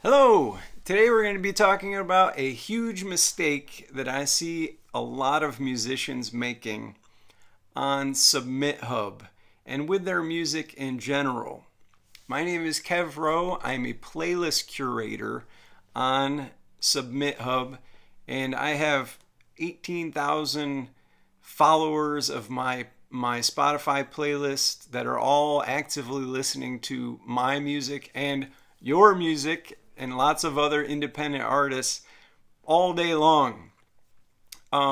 Hello! Today we're going to be talking about a huge mistake that I see a lot of musicians making on SubmitHub and with their music in general. My name is Kev Rowe. I'm a playlist curator on SubmitHub, and I have 18,000 followers of my Spotify playlist that are all actively listening to my music and your music and lots of other independent artists all day long.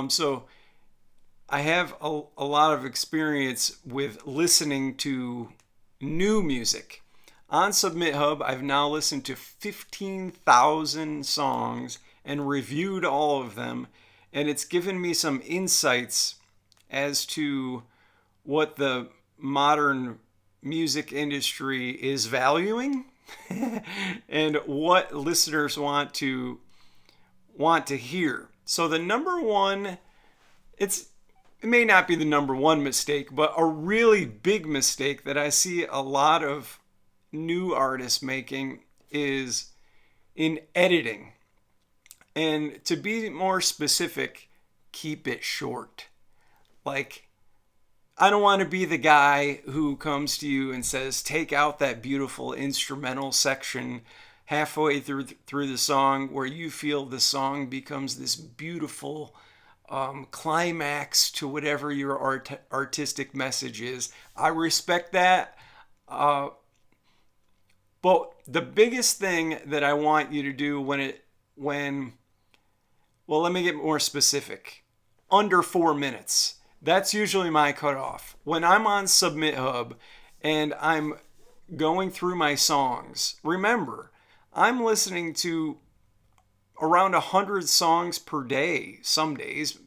So I have a lot of experience with listening to new music. On SubmitHub, I've now listened to 15,000 songs and reviewed all of them, and it's given me some insights as to what the modern music industry is valuing and what listeners want to hear. So the number one, it may not be the number one mistake, but a really big mistake that I see a lot of new artists making is in editing. And to be more specific, keep it short. Like, I don't want to be the guy who comes to you and says, take out that beautiful instrumental section halfway through the song where you feel the song becomes this beautiful climax to whatever your artistic message is. I respect that. But the biggest thing that I want you to do well, let me get more specific. Under 4 minutes. That's usually my cutoff. When I'm on SubmitHub and I'm going through my songs, remember, I'm listening to around 100 songs per day. Some days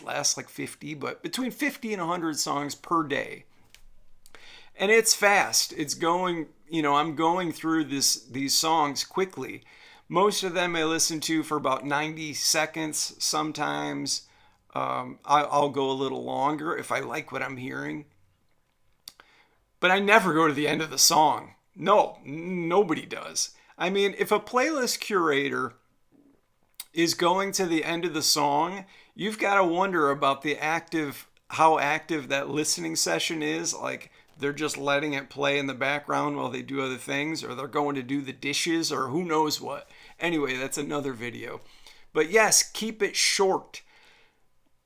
less, like 50, but between 50 and 100 songs per day. And it's fast. It's going, I'm going through these songs quickly. Most of them I listen to for about 90 seconds sometimes. I'll go a little longer if I like what I'm hearing. But I never go to the end of the song. No, nobody does. I mean, if a playlist curator is going to the end of the song, you've got to wonder about how active that listening session is. Like, they're just letting it play in the background while they do other things, or they're going to do the dishes, or who knows what. Anyway, that's another video. But yes, keep it short.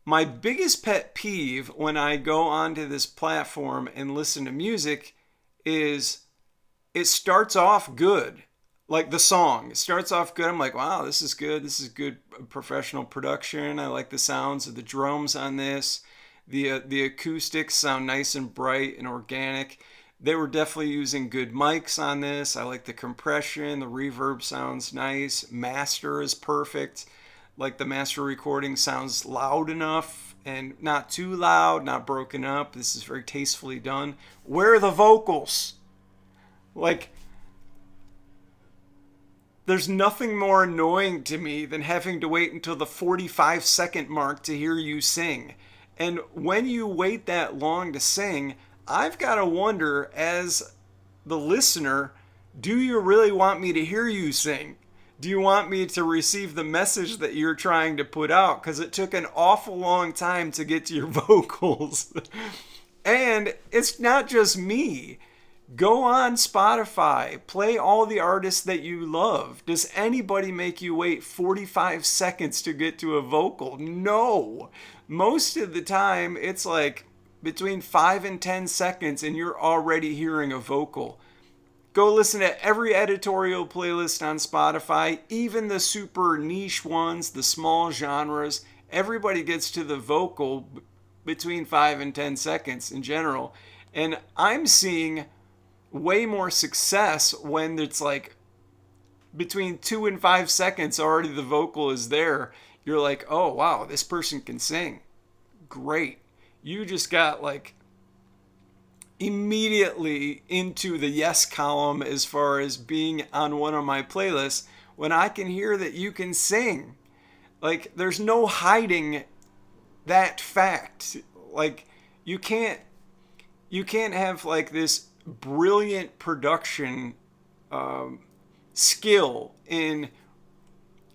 My biggest pet peeve when I go onto this platform and listen to music is it starts off good. Like the song, it starts off good. I'm like, wow, this is good. This is good professional production. I like the sounds of the drums on this. The acoustics sound nice and bright and organic. They were definitely using good mics on this. I like the compression. The reverb sounds nice. Master is perfect. Like the master recording sounds loud enough and not too loud, not broken up. This is very tastefully done. Where are the vocals? Like, there's nothing more annoying to me than having to wait until the 45-second mark to hear you sing. And when you wait that long to sing, I've got to wonder, as the listener, do you really want me to hear you sing? Do you want me to receive the message that you're trying to put out? Because it took an awful long time to get to your vocals. And it's not just me. Go on Spotify. Play all the artists that you love. Does anybody make you wait 45 seconds to get to a vocal? No. Most of the time, it's like between 5 and 10 seconds and you're already hearing a vocal. Go listen to every editorial playlist on Spotify, even the super niche ones, the small genres. Everybody gets to the vocal between 5 and 10 seconds in general. And I'm seeing way more success when it's like between 2 and 5 seconds already the vocal is there. You're like, oh wow, this person can sing. Great. You just got like immediately into the yes column as far as being on one of my playlists when I can hear that you can sing. Like, there's no hiding that fact. Like, you can't have like this brilliant production skill in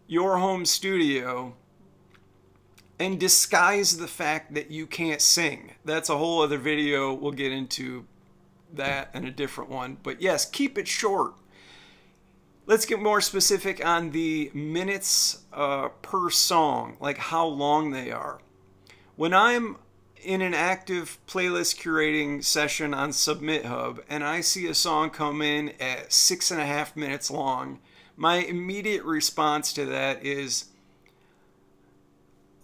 your home studio and disguise the fact that you can't sing. That's a whole other video. We'll get into that in a different one. But yes, keep it short. Let's get more specific on the minutes per song, like how long they are. When I'm in an active playlist curating session on SubmitHub and I see a song come in at 6.5 minutes long, my immediate response to that is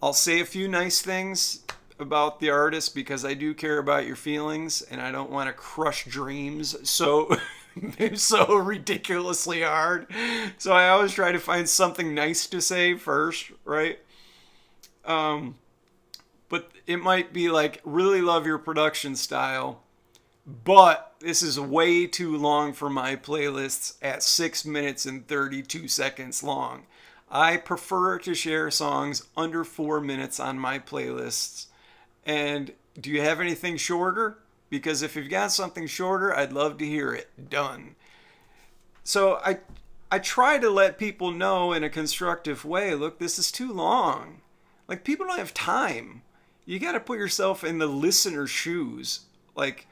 I'll say a few nice things about the artist because I do care about your feelings and I don't want to crush dreams so ridiculously hard. So I always try to find something nice to say first, right? But it might be like, really love your production style, but this is way too long for my playlists at 6 minutes and 32 seconds long. I prefer to share songs under 4 minutes on my playlists. And do you have anything shorter? Because if you've got something shorter, I'd love to hear it. Done. So I try to let people know in a constructive way, look, this is too long. Like, people don't have time. You got to put yourself in the listener's shoes. Like,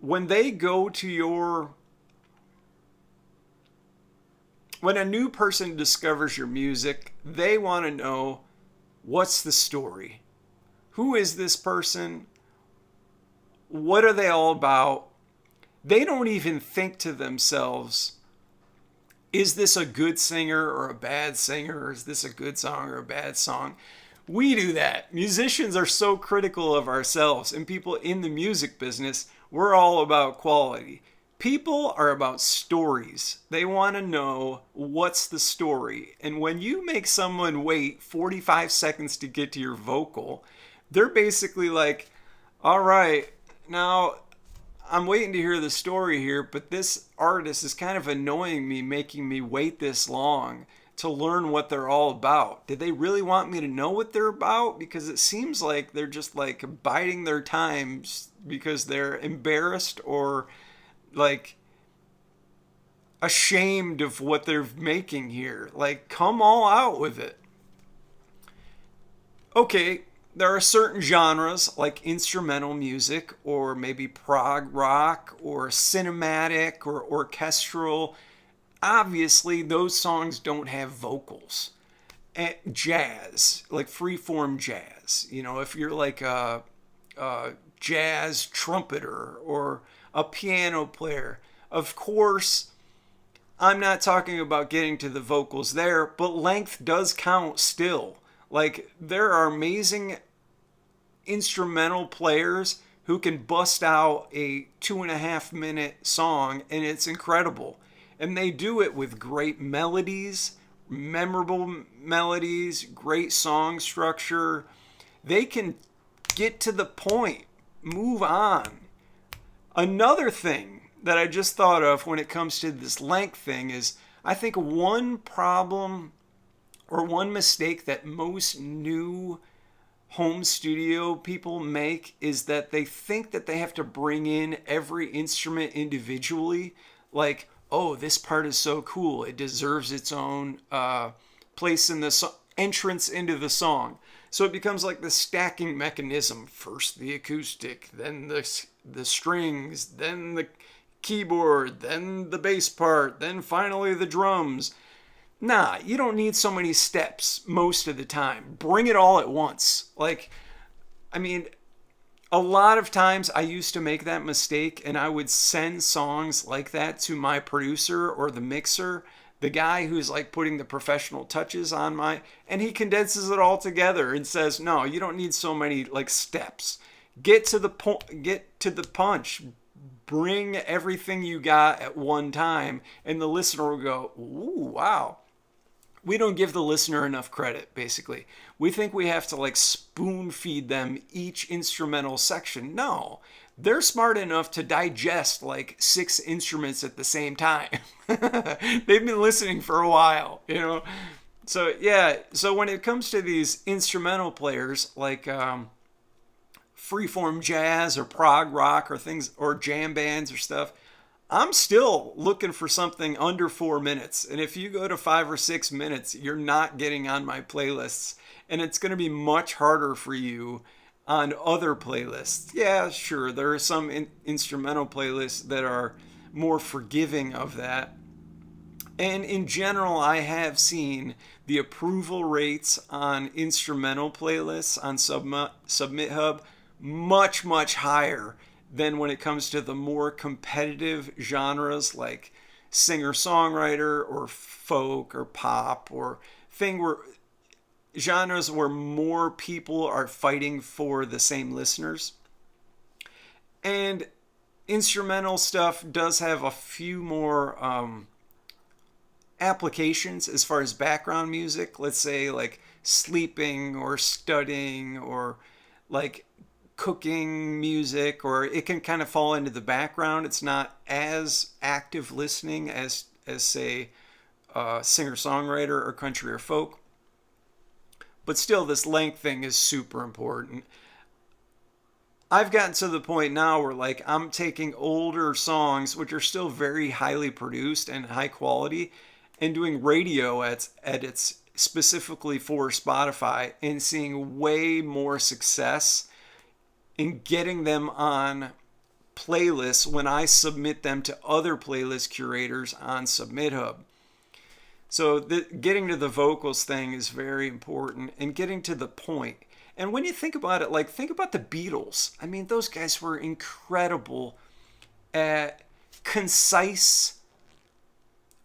when they go to your... When a new person discovers your music, they want to know, what's the story? Who is this person? What are they all about? They don't even think to themselves, is this a good singer or a bad singer? Or is this a good song or a bad song? We do that. Musicians are so critical of ourselves, and people in the music business, we're all about quality. People are about stories. They want to know what's the story. And when you make someone wait 45 seconds to get to your vocal, they're basically like, all right, now I'm waiting to hear the story here, but this artist is kind of annoying me, making me wait this long to learn what they're all about. Did they really want me to know what they're about? Because it seems like they're just like biding their times because they're embarrassed or like ashamed of what they're making here. Like, come all out with it. Okay, there are certain genres like instrumental music or maybe prog rock or cinematic or orchestral. Obviously, those songs don't have vocals. And jazz, like freeform jazz. You know, if you're like a jazz trumpeter or a piano player, of course, I'm not talking about getting to the vocals there, but length does count still. Like, there are amazing instrumental players who can bust out a 2.5 minute song and it's incredible. And they do it with great melodies, memorable melodies, great song structure. They can get to the point, move on. Another thing that I just thought of when it comes to this length thing is I think one problem or one mistake that most new home studio people make is that they think that they have to bring in every instrument individually. Like, oh, this part is so cool, it deserves its own place in the entrance into the song. So it becomes like the stacking mechanism. First the acoustic, then the strings, then the keyboard, then the bass part, then finally the drums. Nah, you don't need so many steps most of the time. Bring it all at once. Like, I mean, a lot of times I used to make that mistake and I would send songs like that to my producer or the mixer, the guy who's like putting the professional touches on and he condenses it all together and says, no, you don't need so many like steps. Get to the punch. Bring everything you got at one time and the listener will go, ooh, wow. We don't give the listener enough credit, basically. We think we have to like spoon feed them each instrumental section. No, they're smart enough to digest like 6 instruments at the same time. They've been listening for a while, you know? So yeah, so when it comes to these instrumental players like freeform jazz or prog rock or things or jam bands or stuff, I'm still looking for something under 4 minutes. And if you go to 5 or 6 minutes, you're not getting on my playlists. And it's going to be much harder for you on other playlists. Yeah, sure, there are some instrumental playlists that are more forgiving of that. And in general, I have seen the approval rates on instrumental playlists on SubmitHub much, much higher than when it comes to the more competitive genres like singer songwriter or folk or pop or thing where genres where more people are fighting for the same listeners. And instrumental stuff does have a few more applications as far as background music. Let's say like sleeping or studying or like cooking music, or it can kind of fall into the background. It's not as active listening as say singer songwriter or country or folk. But still, this length thing is super important. I've gotten to the point now where like I'm taking older songs, which are still very highly produced and high quality, and doing radio edits specifically for Spotify and seeing way more success in getting them on playlists when I submit them to other playlist curators on SubmitHub. So getting to the vocals thing is very important and getting to the point. And when you think about it, like think about the Beatles. I mean, those guys were incredible at concise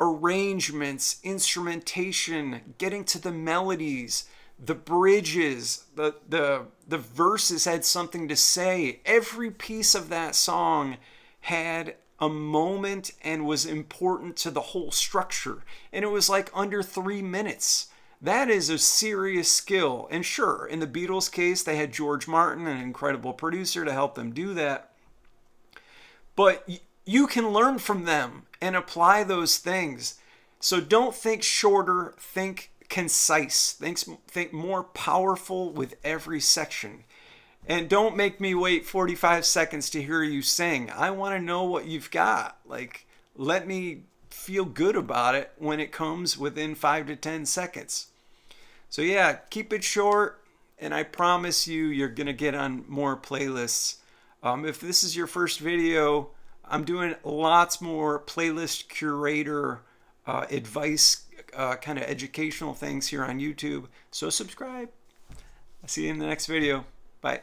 arrangements, instrumentation, getting to the melodies, the bridges, the verses had something to say. Every piece of that song had a moment and was important to the whole structure. And it was like under 3 minutes. That is a serious skill. And sure, in the Beatles' case, they had George Martin, an incredible producer, to help them do that. But you can learn from them and apply those things. So don't think shorter, think concise, think more powerful with every section. And don't make me wait 45 seconds to hear you sing. I want to know what you've got. Like, let me feel good about it when it comes within 5 to 10 seconds. So yeah, keep it short, and I promise you're going to get on more playlists. If this is your first video, I'm doing lots more playlist curator advice, kind of educational things here on YouTube. So subscribe. I'll see you in the next video. Bye.